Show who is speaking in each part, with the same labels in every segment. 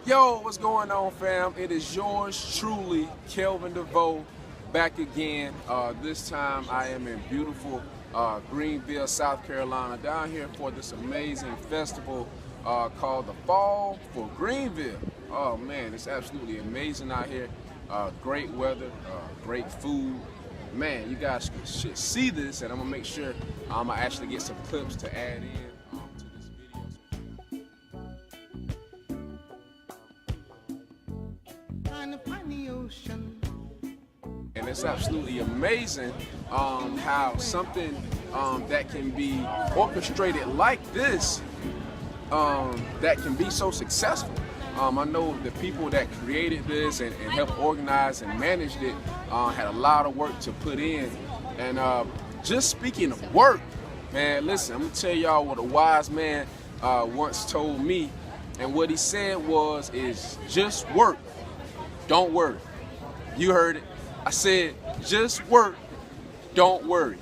Speaker 1: Yo, what's going on, fam? It is yours truly, Kelvin Deveaux, back again. This time I am in beautiful Greenville, South Carolina, down here for this amazing festival called the Fall for Greenville. Oh man, it's absolutely amazing out here. Great weather, great food. Man, you guys should see this, and I'm gonna make sure I'm gonna actually get some clips to add in. To this video. And it's absolutely amazing how something that can be orchestrated like this, that can be so successful. I know the people that created this and helped organize and managed it had a lot of work to put in. And just speaking of work, man, listen, I'm gonna tell y'all what a wise man once told me. And what he said is just work, don't worry. You heard it. I said, just work, don't worry.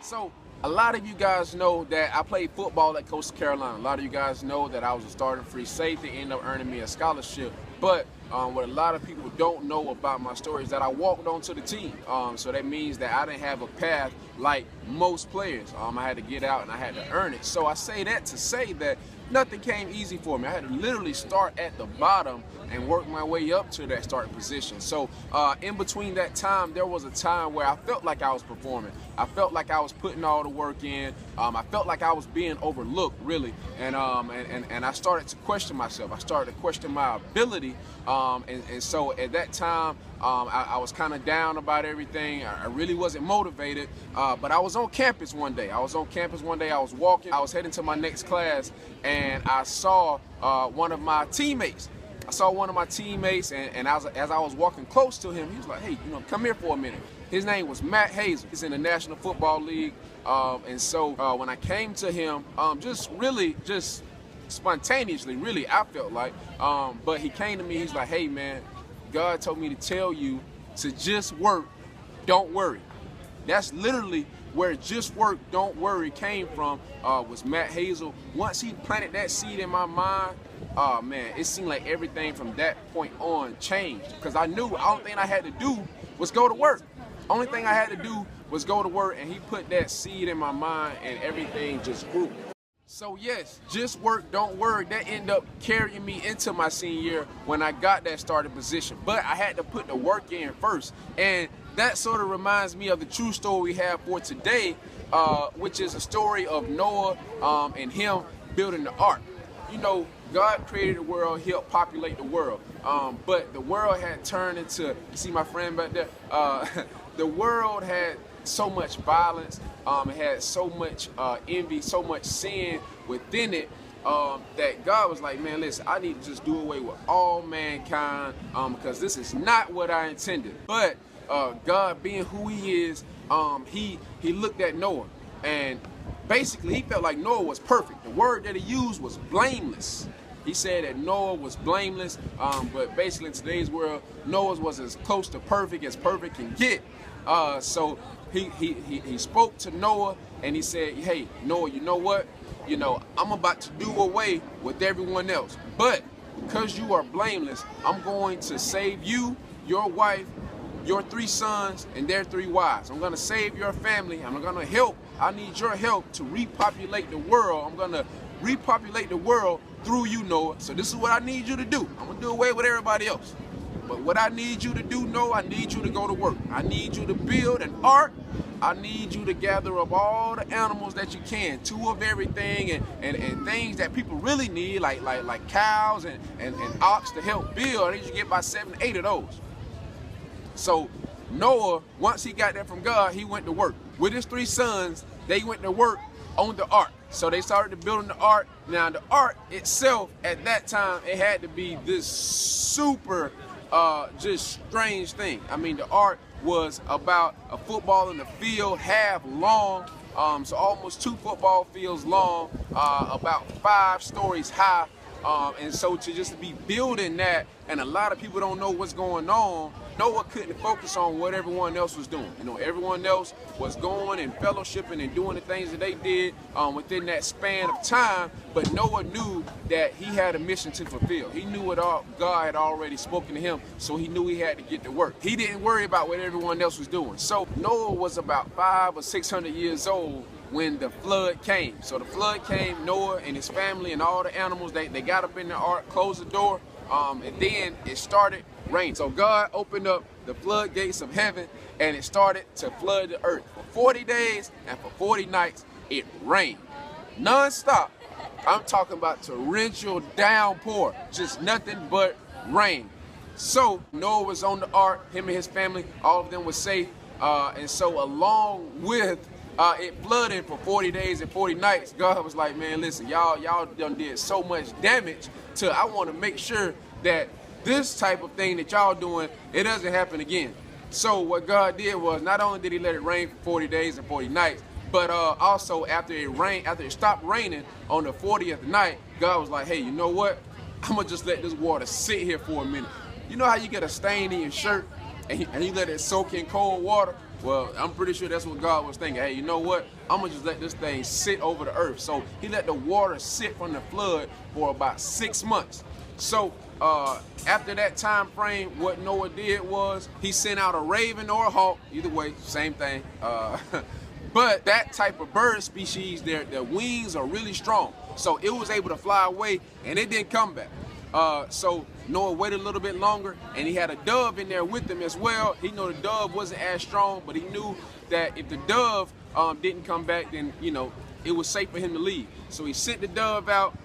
Speaker 1: So, a lot of you guys know that I played football at Coastal Carolina. A lot of you guys know that I was a starting free safety, ended up earning me a scholarship. But what a lot of people don't know about my story is that I walked onto the team. So that means that I didn't have a path like most players. I had to get out and I had to earn it. So I say that to say that nothing came easy for me. I had to literally start at the bottom and work my way up to that starting position. So in between that time, there was a time where I felt like I was performing. I felt like I was putting all the work in. I felt like I was being overlooked, really. And I started to question myself. I started to question my ability. And so at that time, I was kind of down about everything. I really wasn't motivated. But I was on campus one day. I was walking. I was heading to my next class, and I saw one of my teammates. and as I was walking close to him, he was like, "Hey, come here for a minute." His name was Matt Hazel. He's in the National Football League. And so when I came to him, just spontaneously, really, I felt like, but he came to me, he's like, "Hey man, God told me to tell you to just work, don't worry." That's literally where just work, don't worry came from, was Matt Hazel. Once he planted that seed in my mind, man, it seemed like everything from that point on changed. Because I knew the only thing I had to do was go to work. Only thing I had to do was go to work, and he put that seed in my mind, and everything just grew. So yes, just work, don't worry, that ended up carrying me into my senior year when I got that starting position. But I had to put the work in first. And that sort of reminds me of the true story we have for today, which is a story of Noah and him building the ark. God created the world, he helped populate the world. But the world had turned into, you see my friend back there? The world had so much violence, it had so much envy, so much sin within it, that God was like, "Man, listen, I need to just do away with all mankind, because this is not what I intended." But God, being who he is, he looked at Noah, and basically he felt like Noah was perfect. The word that he used was blameless. He said that Noah was blameless, but basically in today's world, Noah was as close to perfect as perfect can get. So he spoke to Noah, and he said, "Hey, Noah, you know what? I'm about to do away with everyone else. But because you are blameless, I'm going to save you, your wife, your 3 sons, and their 3 wives. I'm going to save your family. I'm going to help. I need your help to repopulate the world. I'm going to repopulate the world through you, Noah. So this is what I need you to do. I'm going to do away with everybody else. But what I need you to do, Noah, I need you to go to work. I need you to build an ark. I need you to gather up all the animals that you can, 2 of everything, and things that people really need, like cows and ox to help build. I need you to get about 7 to 8 of those." So Noah, once he got that from God, he went to work. With his 3 sons, they went to work on the ark. So they started building the ark. Now the ark itself, at that time, it had to be this super just strange thing. I mean, the ark was about a football in the field, half long, so almost 2 football fields long, about 5 stories high. And so to just be building that and a lot of people don't know what's going on, Noah couldn't focus on what everyone else was doing. You know, everyone else was going and fellowshipping and doing the things that they did within that span of time, but Noah knew that he had a mission to fulfill. He knew what God had already spoken to him, so he knew he had to get to work. He didn't worry about what everyone else was doing. So Noah was about 500 or 600 years old when the flood came. So the flood came, Noah and his family and all the animals, they got up in the ark, closed the door, and then it started raining. So God opened up the floodgates of heaven and it started to flood the earth. For 40 days and for 40 nights, it rained. Non-stop. I'm talking about torrential downpour, just nothing but rain. So Noah was on the ark, him and his family, all of them were safe. And so along with it flooding for 40 days and 40 nights, God was like, man, listen, y'all done did so much damage to, I want to make sure that this type of thing that y'all doing, it doesn't happen again. So what God did was, not only did he let it rain for 40 days and 40 nights, but also after it stopped raining on the 40th night, God was like, hey, you know what? I'm gonna just let this water sit here for a minute. You know how you get a stain in your shirt and you let it soak in cold water? Well, I'm pretty sure that's what God was thinking. Hey, you know what? I'm gonna just let this thing sit over the earth. So he let the water sit from the flood for about 6 months. So after that time frame, what Noah did was he sent out a raven or a hawk, either way, same thing. But that type of bird species, their wings are really strong. So it was able to fly away and it didn't come back. So Noah waited a little bit longer and he had a dove in there with him as well. He knew the dove wasn't as strong, but he knew that if the dove didn't come back, then, you know, it was safe for him to leave. So he sent the dove out.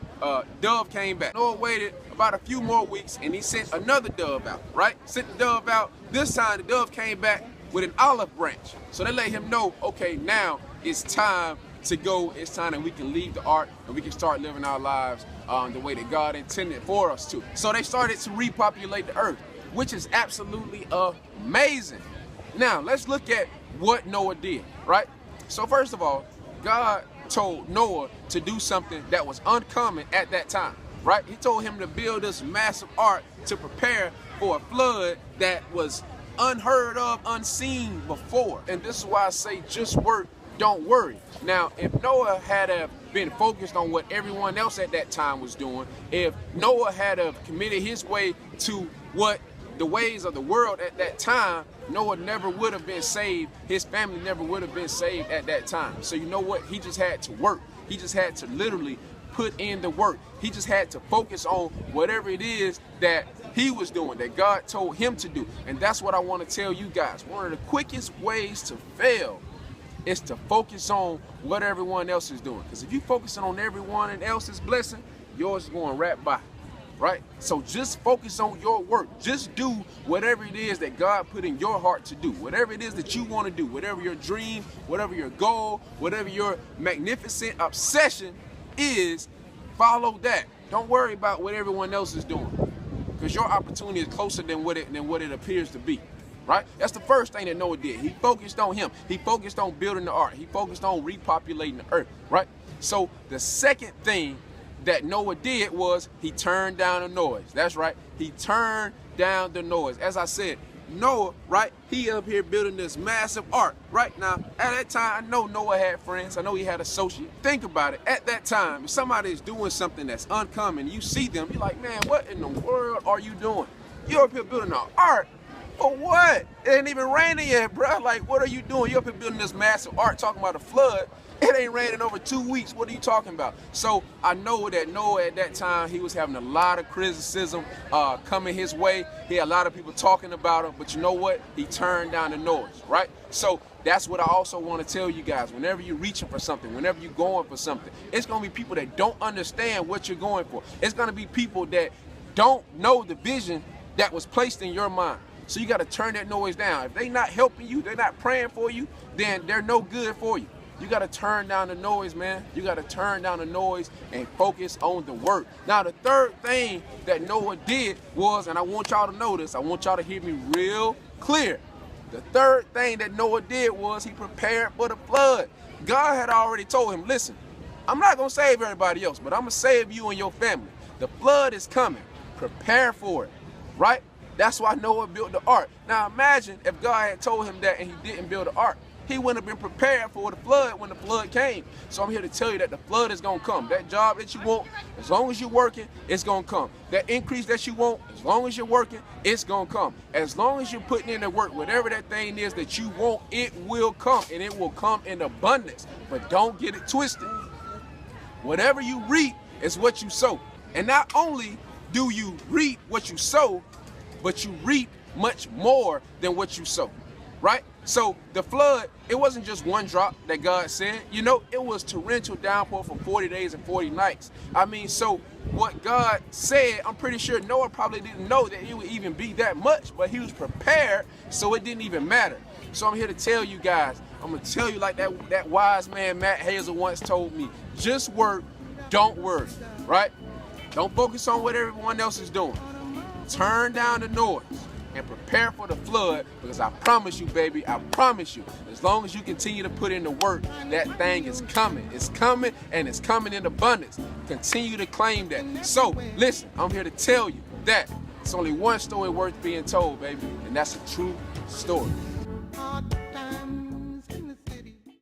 Speaker 1: Dove came back. Noah waited about a few more weeks and he sent another dove out, right? Sent the dove out. This time the dove came back with an olive branch. So they let him know, okay, now it's time to go. It's time that we can leave the ark and we can start living our lives the way that God intended for us to. So they started to repopulate the earth, which is absolutely amazing. Now let's look at what Noah did, right? So first of all, God told Noah to do something that was uncommon at that time, right? He told him to build this massive ark to prepare for a flood that was unheard of, unseen before. And this is why I say just work, don't worry. Now, if Noah had been focused on what everyone else at that time was doing, if Noah had committed his way to what the ways of the world at that time, Noah never would have been saved. His family never would have been saved at that time. So you know what? He just had to work. He just had to literally put in the work. He just had to focus on whatever it is that he was doing, that God told him to do. And that's what I want to tell you guys. One of the quickest ways to fail is to focus on what everyone else is doing. Because if you focusing on everyone else's blessing, yours is going right by. Right? So just focus on your work. Just do whatever it is that God put in your heart to do. Whatever it is that you want to do. Whatever your dream, whatever your goal, whatever your magnificent obsession is, follow that. Don't worry about what everyone else is doing. Because your opportunity is closer than what it appears to be. Right? That's the first thing that Noah did. He focused on him. He focused on building the ark. He focused on repopulating the earth. Right? So the second thing that Noah did was he turned down the noise. That's right. He turned down the noise. As I said, Noah, right, he up here building this massive ark. Right now, at that time, I know Noah had friends. I know he had associates. Think about it. At that time, if somebody is doing something that's uncommon, you see them, you're like, man, what in the world are you doing? You're up here building an ark. For what? It ain't even raining yet, bro. Like, what are you doing? You're up here building this massive ark talking about a flood. It ain't raining over 2 weeks. What are you talking about? So I know that Noah at that time, he was having a lot of criticism coming his way. He had a lot of people talking about him, but you know what? He turned down the noise, right? So that's what I also want to tell you guys. Whenever you're reaching for something, whenever you're going for something, it's going to be people that don't understand what you're going for. It's going to be people that don't know the vision that was placed in your mind. So you got to turn that noise down. If they're not helping you, they're not praying for you, then they're no good for you. You got to turn down the noise, man. You got to turn down the noise and focus on the work. Now, the third thing that Noah did was, and I want y'all to know this, I want y'all to hear me real clear. The third thing that Noah did was he prepared for the flood. God had already told him, listen, I'm not going to save everybody else, but I'm going to save you and your family. The flood is coming. Prepare for it. right? That's why Noah built the ark. Now imagine if God had told him that and he didn't build the ark. He wouldn't have been prepared for the flood when the flood came. So I'm here to tell you that the flood is going to come. That job that you want, as long as you're working, it's going to come. That increase that you want, as long as you're working, it's going to come. As long as you're putting in the work, whatever that thing is that you want, it will come. And it will come in abundance. But don't get it twisted. Whatever you reap is what you sow. And not only do you reap what you sow, but you reap much more than what you sow, right? So the flood, it wasn't just one drop that God said, you know, it was torrential downpour for 40 days and 40 nights. I mean, so what God said, I'm pretty sure Noah probably didn't know that it would even be that much, but he was prepared, so it didn't even matter. So I'm here to tell you guys, I'm gonna tell you like that wise man Matt Hazel once told me, just work, don't worry, right? Don't focus on what everyone else is doing. Turn down the noise and prepare for the flood, because I promise you, baby, I promise you, as long as you continue to put in the work, that thing is coming. It's coming, and it's coming in abundance. Continue to claim that. So, listen, I'm here to tell you that it's only one story worth being told, baby, and that's a true story.